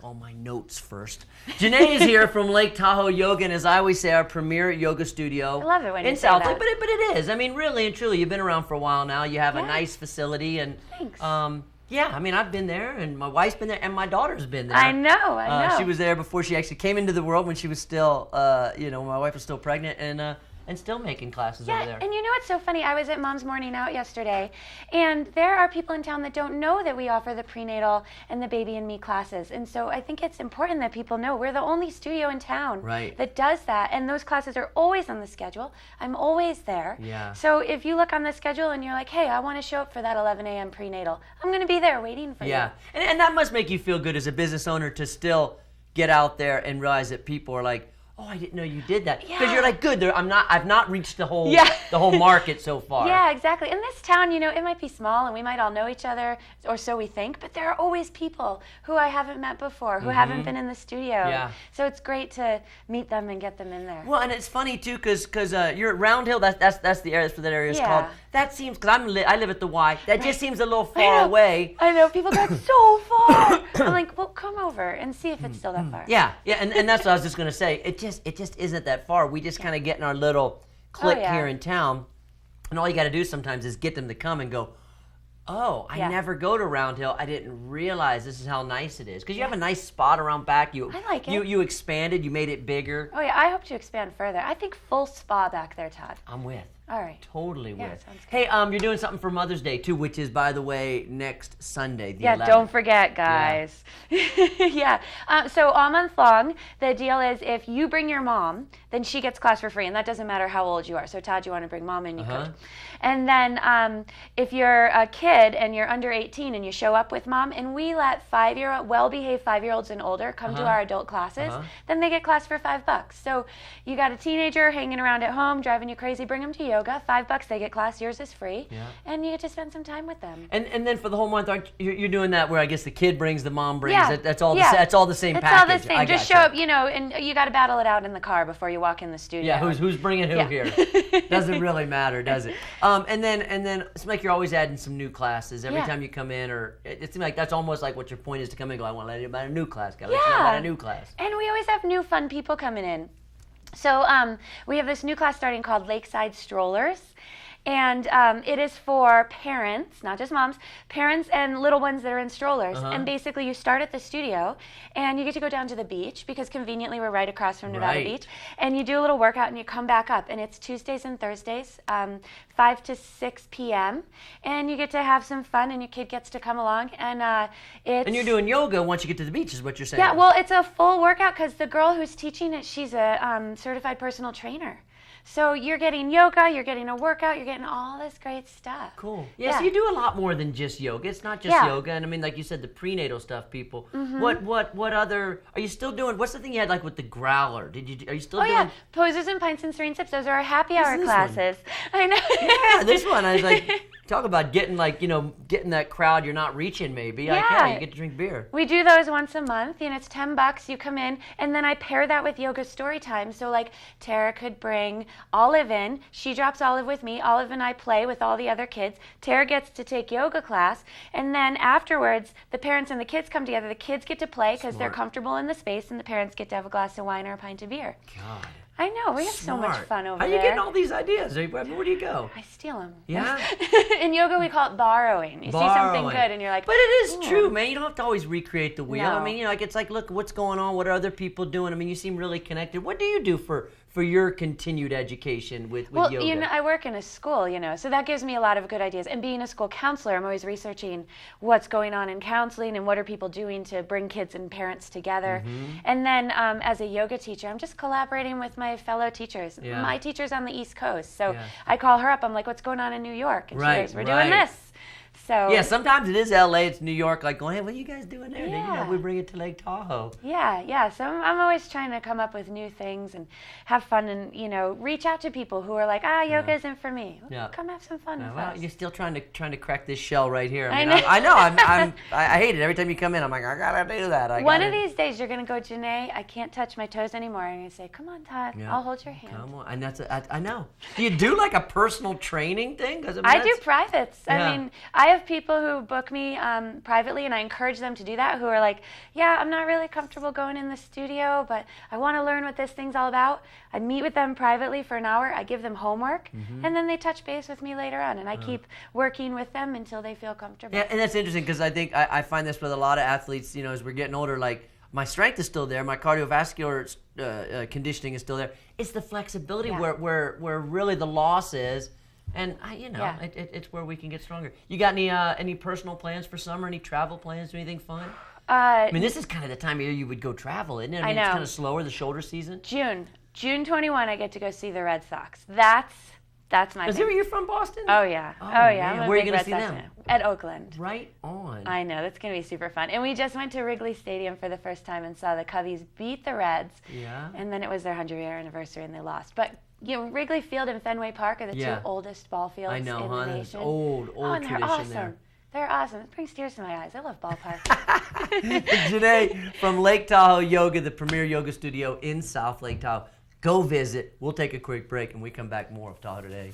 take all my notes first. Janae is here from Lake Tahoe Yoga, and as I always say, our premier yoga studio. I love it when you in say South that. Lake, but it is. I mean, really and truly, you've been around for a while now. You have a nice facility, and Thanks. yeah, I mean, I've been there, and my wife's been there, and my daughter's been there. I know. She was there before she actually came into the world when she was still, my wife was still pregnant, and still making classes over there. And you know what's so funny? I was at Mom's Morning Out yesterday, and there are people in town that don't know that we offer the prenatal and the baby and me classes. And so I think it's important that people know we're the only studio in town that does that. And those classes are always on the schedule. I'm always there. Yeah. So if you look on the schedule and you're like, hey, I want to show up for that 11 a.m. prenatal, I'm going to be there waiting for you. Yeah, and that must make you feel good as a business owner to still get out there and realize that people are like, oh, I didn't know you did that. Because you're like, good. I've not reached the whole market so far. Yeah, exactly. In this town, it might be small and we might all know each other, or so we think, but there are always people who I haven't met before, who haven't been in the studio. Yeah. So it's great to meet them and get them in there. Well, and it's funny too, because you're at Round Hill. That's the area. That's what that area is called. That seems, because I live at the Y. That just seems a little far away. I know. People go, so far. I'm like, well, come over and see if it's still that far. Yeah, and that's what I was just gonna say. It just isn't that far. We just kind of get in our little clique here in town, and all you got to do sometimes is get them to come and go, oh, I never go to Round Hill. I didn't realize this is how nice it is. Because you have a nice spot around back. I like it. You expanded. You made it bigger. Oh yeah, I hope to expand further. I think full spa back there, Todd. I'm with. All right. Totally with. Sounds good. Hey, you're doing something for Mother's Day too, which is, by the way, next Sunday, the 11th. Don't forget, guys. Yeah. So all month long, the deal is if you bring your mom, then she gets class for free, and that doesn't matter how old you are. So Todd, you want to bring mom in, you could. And then if you're a kid and you're under 18 and you show up with mom, and we let well-behaved 5-year-olds and older come to our adult classes, then they get class for $5. So you got a teenager hanging around at home, driving you crazy, bring them to yoga, $5 they get class, yours is free, and you get to spend some time with them. And then for the whole month, you're doing that where I guess the kid brings, the mom brings, that's all that's all the same package. It's all the same. Just show up, and you got to battle it out in the car before you walk in the studio. Yeah, who's bringing who here? Doesn't really matter, does it? And then it's like you're always adding some new classes every time you come in, or it seems like that's almost like what your point is to come in and go, I want to let you about a new class. Let you know about a new class. And we always have new fun people coming in. So we have this new class starting called Lakeside Strollers. And it is for parents, not just moms, parents and little ones that are in strollers. And basically you start at the studio and you get to go down to the beach because conveniently we're right across from Nevada Beach. And you do a little workout and you come back up. And it's Tuesdays and Thursdays, 5 to 6 p.m. And you get to have some fun and your kid gets to come along. And And you're doing yoga once you get to the beach is what you're saying. Yeah, well, it's a full workout because the girl who's teaching it, she's a certified personal trainer. So you're getting yoga, you're getting a workout, you're getting all this great stuff. Cool. Yeah, so you do a lot more than just yoga. It's not just yoga. And I mean, like you said, the prenatal stuff, people. What other, are you still doing, what's the thing you had like with the growler? Are you still doing? Oh yeah, poses and pints and serene sips. Those are our happy hour classes. I know. Yeah, this one, I was like, talk about getting getting that crowd you're not reaching maybe. Yeah. You get to drink beer. We do those once a month, and it's $10. You come in, and then I pair that with yoga story time. So like Tara could bring Olive in. She drops Olive with me. Olive and I play with all the other kids. Tara gets to take yoga class, and then afterwards, the parents and the kids come together. The kids get to play because they're comfortable in the space, and the parents get to have a glass of wine or a pint of beer. God. I know. We have so much fun over there. How are you getting all these ideas? Where do you go? I steal them. Yeah? In yoga, we call it borrowing. You see something good, and you're like, but it is true, man. You don't have to always recreate the wheel. No. I mean, it's like, look, what's going on? What are other people doing? I mean, you seem really connected. What do you do for your continued education with yoga? Well, I work in a school, so that gives me a lot of good ideas. And being a school counselor, I'm always researching what's going on in counseling and what are people doing to bring kids and parents together. And then as a yoga teacher, I'm just collaborating with my fellow teachers. My teacher's on the East Coast, so I call her up. I'm like, what's going on in New York? And she goes, we're doing this. So yeah, sometimes it is LA, it's New York, like going, hey, what are you guys doing there? Yeah. We bring it to Lake Tahoe. Yeah. So I'm always trying to come up with new things and have fun and, reach out to people who are like, yoga isn't for me. Well, come have some fun with us. You're still trying to crack this shell right here. I know. I hate it. Every time you come in, I'm like, I gotta do that. One of these days, you're going to go, Janae, I can't touch my toes anymore. I'm going to say, come on, Todd, I'll hold your hand. Come on. And I know. Do you do like a personal training thing? I do privates. Yeah. I mean, I have people who book me privately, and I encourage them to do that, who are like, yeah, I'm not really comfortable going in the studio, but I want to learn what this thing's all about. I meet with them privately for an hour. I give them homework, and then they touch base with me later on, and I keep working with them until they feel comfortable. Yeah, and that's interesting because I think I find this with a lot of athletes, as we're getting older, like, my strength is still there, my cardiovascular conditioning is still there. It's the flexibility where really the loss is, and it's where we can get stronger. You got any personal plans for summer? Any travel plans? Anything fun? I mean, this is kind of the time of year you would go travel, isn't it? I mean, it's kind of slower, the shoulder season. June 21, I get to go see the Red Sox. That's my. Is that where you're from, Boston? Oh yeah. Oh yeah. Where are you going to see them? At Oakland. Right on. I know, that's going to be super fun. And we just went to Wrigley Stadium for the first time and saw the Cubbies beat the Reds. Yeah. And then it was their 100-year anniversary and they lost. But Wrigley Field and Fenway Park are the two oldest ball fields in the nation. Old and tradition they're awesome. there. They're awesome. It brings tears to my eyes. I love ballparks. Janae from Lake Tahoe Yoga, the premier yoga studio in South Lake Tahoe. Go visit. We'll take a quick break and we come back more of Tahoe Today.